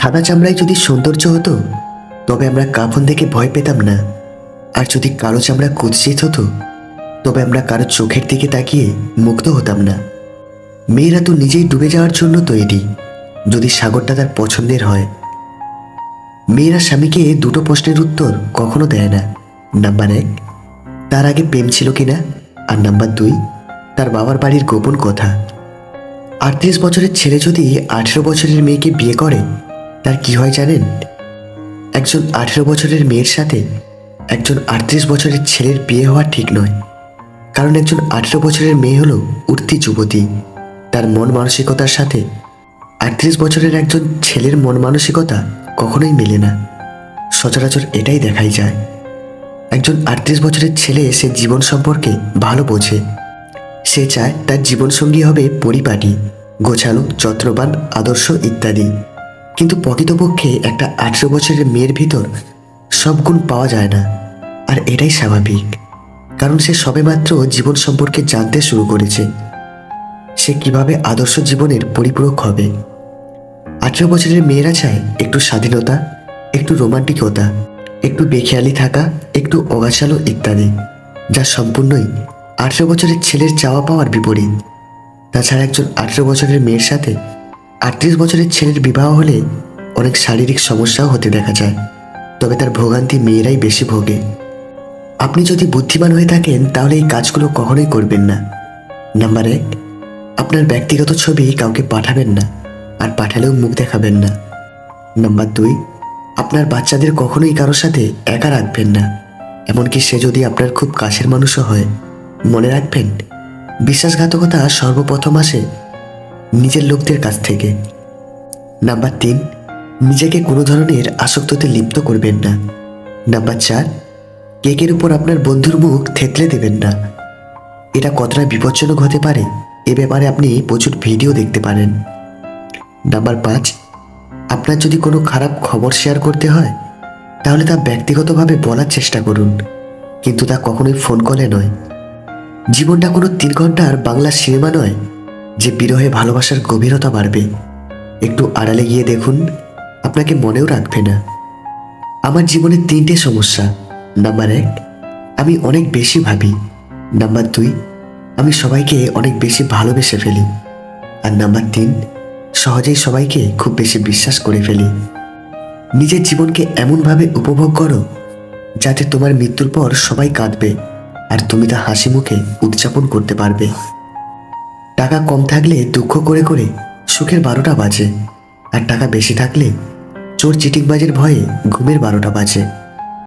সাদা চামড়ায় যদি সৌন্দর্য হতো তবে আমরা কাফন দেখে ভয় পেতাম না। আর যদি কালো চামড়া কুৎসিত হতো তবে আমরা কারো চোখের দিকে তাকিয়ে মুগ্ধ হতাম না। মেয়েরা তো নিজেই ডুবে যাওয়ার জন্য তৈরি, যদি সাগরটা তার পছন্দের হয়। মেয়েরা স্বামীকে দুটো প্রশ্নের উত্তর কখনো দেয় না। নাম্বার 1, তার আগে প্রেম ছিল কিনা, আর নাম্বার 2, তার বাবার বাড়ির গোপন কথা। 38 বছরের ছেলে যদি 18 বছরের মেয়েকে বিয়ে করে তার কি হয় জানেন? একজন 18 বছরের মেয়ের সাথে একজন 38 বছরের ছেলের বিয়ে হওয়া ঠিক নয়। কারণ একজন 18 বছরের মেয়ে হলো উঠতি যুবতী, তার মন মানসিকতার সাথে 38 বছরের একজন ছেলের মন মানসিকতা কখনোই মেলে না। সচরাচর এটাই দেখাই যায়। একজন 38 বছরের ছেলে সে জীবন সম্পর্কে ভালো বোঝে। সে চায় তার জীবনসঙ্গী হবে পরিপাটি, গোছালো, যত্নবান, আদর্শ ইত্যাদি। কিন্তু প্রকৃতপক্ষে একটা 18 বছরের মেয়ের ভিতর সব গুণ পাওয়া যায় না। আর এটাই স্বাভাবিক, কারণ সে সবেমাত্র জীবন সম্পর্কে জানতে শুরু করেছে। সে কিভাবে আদর্শ জীবনের পরিপূরক হবে। 18 বছরের মেয়েরা চায় একটু স্বাধীনতা, একটু রোমান্টিকতা, একটু বেখেয়ালি থাকা, একটু অগাছালো ইত্যাদি, যা সম্পূর্ণই 18 বছরের ছেলের চাওয়া পাওয়ার বিপরীত। তাছাড়া একজন 18 বছরের মেয়ের সাথে 38 বছরের ছেলের বিবাহ হলে অনেক শারীরিক সমস্যাও হতে দেখা যায়, তবে তার ভোগান্তি মেয়েরাই বেশি ভোগে। আপনি যদি বুদ্ধিমান হয়ে থাকেন তাহলে এই কাজগুলো কখনোই করবেন না। নাম্বার 1, আপনার ব্যক্তিগত ছবি কাউকে পাঠাবেন না, আর পাঠালেও মুখ দেখাবেন না। নাম্বার 2, আপনার বাচ্চাদের কখনোই কারোর সাথে একা রাখবেন না, এমনকি সে যদি আপনার খুব কাছের মানুষও হয়। মনে রাখবেন, বিশ্বাসঘাতকতা সর্বপ্রথম আসে নিজের লোকদের কাছ থেকে। নাম্বার 3, নিজেকে কোনো ধরনের আসক্ততে লিপ্ত করবেন না। নাম্বার 4, কেকের উপর আপনার বন্ধুর মুখ থেতলে দেবেন না। এটা কতটা বিপজ্জনক হতে পারে এ ব্যাপারে আপনি প্রচুর ভিডিও দেখতে পারেন। নাম্বার 5, আপনার যদি কোনো খারাপ খবর শেয়ার করতে হয় তাহলে তা ব্যক্তিগতভাবে বলার চেষ্টা করুন, কিন্তু তা কখনোই ফোন কলে নয়। জীবনটা কোনো 3 ঘন্টার বাংলা সিনেমা নয় যে বিরহে ভালোবাসার গভীরতা বাড়বে। একটু আড়ালে গিয়ে দেখুন, আপনাকে মনেও রাখবে না। আমার জীবনে 3টে সমস্যা। নাম্বার 1, আমি অনেক বেশি ভাবি। নাম্বার 2, আমি সবাইকে অনেক বেশি ভালোবেসে ফেলি। আর নাম্বার 3, সহজেই সবাইকে খুব বেশি বিশ্বাস করে ফেলি। নিজের জীবনকে এমনভাবে উপভোগ করো যাতে তোমার মৃত্যুর পর সবাই কাঁদবে আর তুমি তা হাসি মুখে উদযাপন করতে পারবে। টাকা কম থাকলে দুঃখ করে করে সুখের 12টা বাজে, আর টাকা বেশি থাকলে চোর চিটিংবাজের ভয়ে ঘুমের 12টা বাজে।